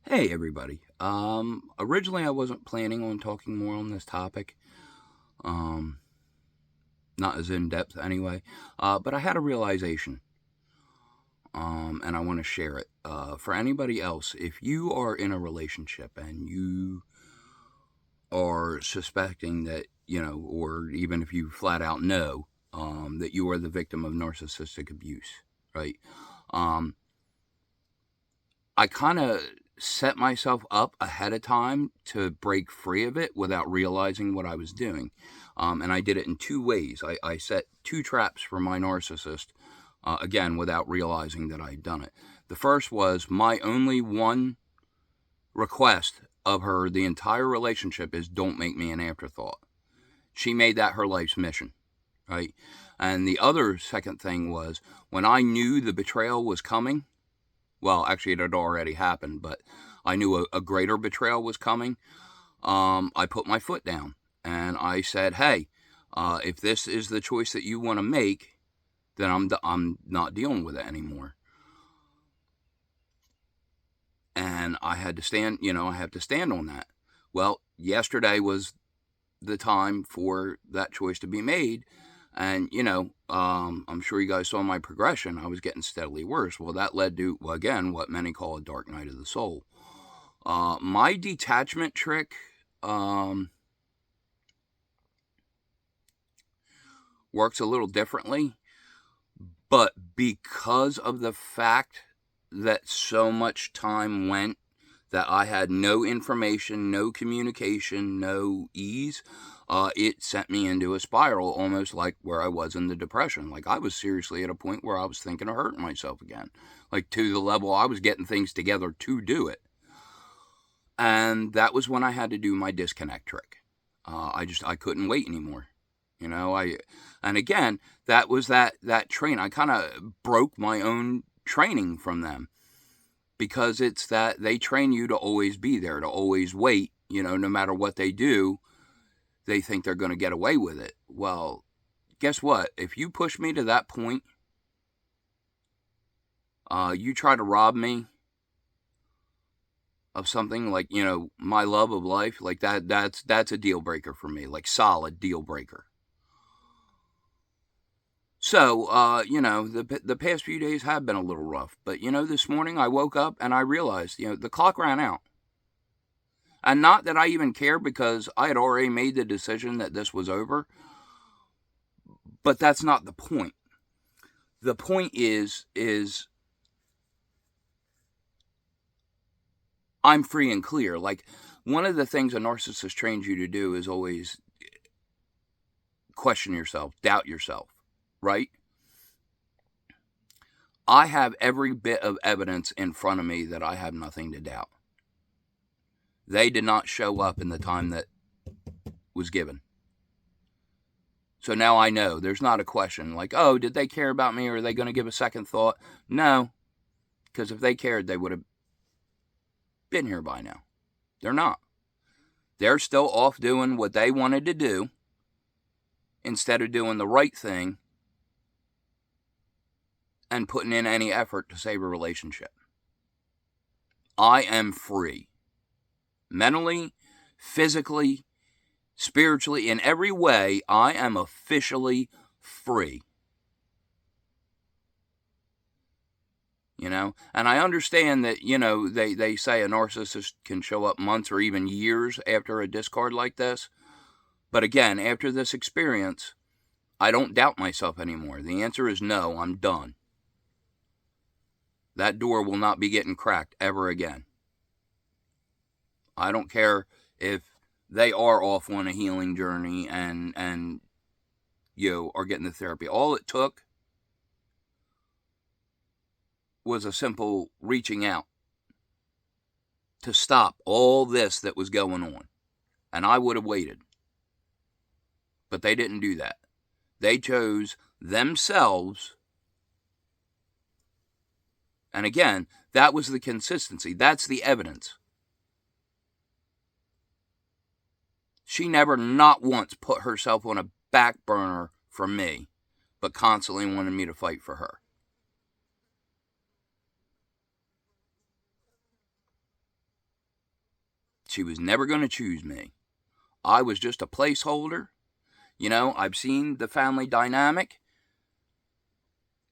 Hey everybody. Originally I wasn't planning on talking more on this topic. Um, Not as in depth anyway. But I had a realization. And I want to share it. For anybody else, if you are in a relationship and you are suspecting that, or even if you flat out know, that you are the victim of narcissistic abuse, right? Um, I kind of set myself up ahead of time to break free of it without realizing what I was doing. And I did it in two ways. I set two traps for my narcissist, again, without realizing that I'd done it. The first was my only one request of her the entire relationship is don't make me an afterthought. She made that her life's mission, right? And the other second thing was when I knew the betrayal was coming, well, actually, it had already happened, but I knew a greater betrayal was coming. I put my foot down and I said, "Hey, if this is the choice that you want to make, then I'm not dealing with it anymore." And I had to stand, I have to stand on that. Well, yesterday was the time for that choice to be made. And, I'm sure you guys saw my progression. I was getting steadily worse. Well, that led to, well, again, what many call a dark night of the soul. My detachment trick works a little differently, but because of the fact that so much time went that I had no information, no communication, no ease, it sent me into a spiral, almost like where I was in the depression. Like I was seriously at a point where I was thinking of hurting myself again, like to the level I was getting things together to do it. And that was when I had to do my disconnect trick. I couldn't wait anymore. And again, that was that train. I kind of broke my own training from them because it's that they train you to always be there, to always wait, no matter what they do, they think they're going to get away with it. Well, guess what? If you push me to that point, you try to rob me of something like, my love of life, like that's a deal breaker for me, like solid deal breaker. So, the past few days have been a little rough, but this morning I woke up and I realized, the clock ran out. And not that I even cared because I had already made the decision that this was over, but that's not the point. The point is I'm free and clear. Like one of the things a narcissist trains you to do is always question yourself, doubt yourself, right? I have every bit of evidence in front of me that I have nothing to doubt. They did not show up in the time that was given. So now I know there's not a question like, oh, did they care about me? Or are they going to give a second thought? No, because if they cared, they would have been here by now. They're not. They're still off doing what they wanted to do instead of doing the right thing and putting in any effort to save a relationship. I am free. Mentally, physically, spiritually, in every way, I am officially free. And I understand that, they say a narcissist can show up months or even years after a discard like this. But again, after this experience, I don't doubt myself anymore. The answer is no, I'm done. That door will not be getting cracked ever again. I don't care if they are off on a healing journey and are getting the therapy. All it took was a simple reaching out to stop all this that was going on. And I would have waited. But they didn't do that. They chose themselves. And again, that was the consistency. That's the evidence. She never not once put herself on a back burner for me, but constantly wanted me to fight for her. She was never going to choose me. I was just a placeholder. You know, I've seen the family dynamic.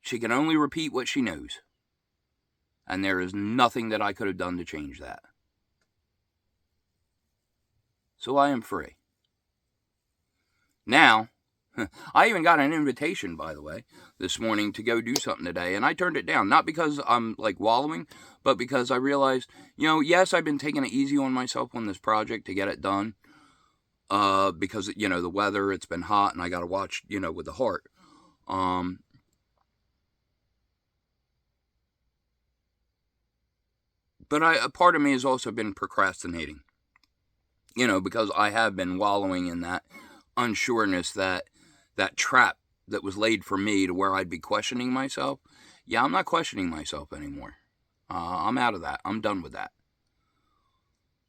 She can only repeat what she knows. And there is nothing that I could have done to change that. So I am free. Now, I even got an invitation, by the way, this morning to go do something today, and I turned it down. Not because I'm like wallowing, but because I realized, yes, I've been taking it easy on myself on this project to get it done. Because, the weather, it's been hot, and I got to watch, with the heart. But a part of me has also been procrastinating, because I have been wallowing in that unsureness, that trap that was laid for me to where I'd be questioning myself. Yeah, I'm not questioning myself anymore. I'm out of that. I'm done with that.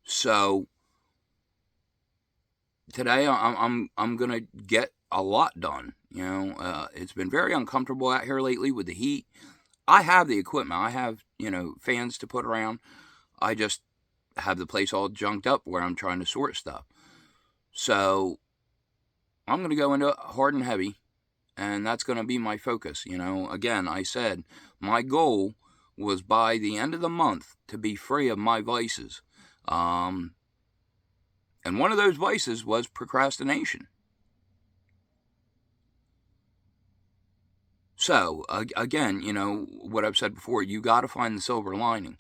So today I'm gonna get a lot done. It's been very uncomfortable out here lately with the heat. I have the equipment. I have fans to put around. I just have the place all junked up where I'm trying to sort stuff. So I'm going to go into it hard and heavy, and that's going to be my focus. Again, I said my goal was by the end of the month to be free of my vices. And one of those vices was procrastination. So, again, what I've said before, you got to find the silver lining.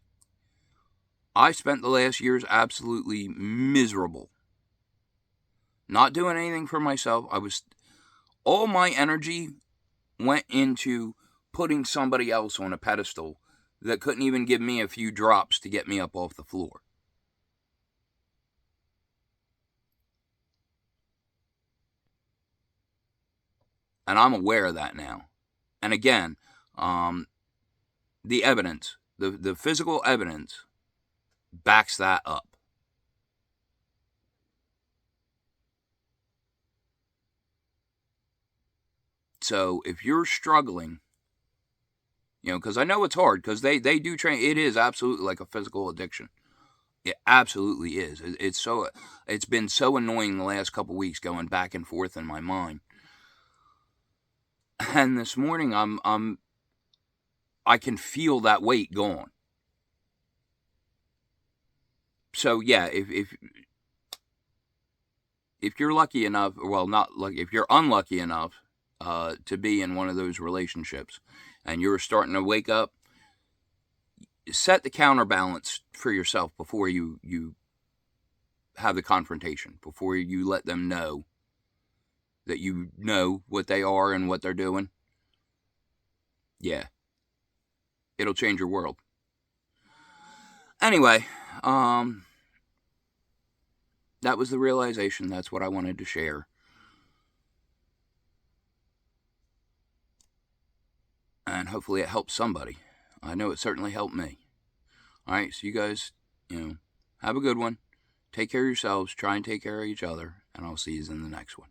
I spent the last years absolutely miserable. Not doing anything for myself. All my energy went into putting somebody else on a pedestal that couldn't even give me a few drops to get me up off the floor. And I'm aware of that now. And again, the evidence, the physical evidence backs that up. So if you're struggling, because I know it's hard, because they do train. It is absolutely like a physical addiction. It absolutely is. It's been so annoying the last couple weeks, going back and forth in my mind. And this morning, I can feel that weight gone. So yeah, if you're lucky enough, well, not lucky, if you're unlucky enough to be in one of those relationships, and you're starting to wake up, set the counterbalance for yourself before you have the confrontation, before you let them know that you know what they are and what they're doing. Yeah, it'll change your world. Anyway, that was the realization. That's what I wanted to share. And hopefully it helps somebody. I know it certainly helped me. All right, so you guys, have a good one. Take care of yourselves. Try and take care of each other. And I'll see you in the next one.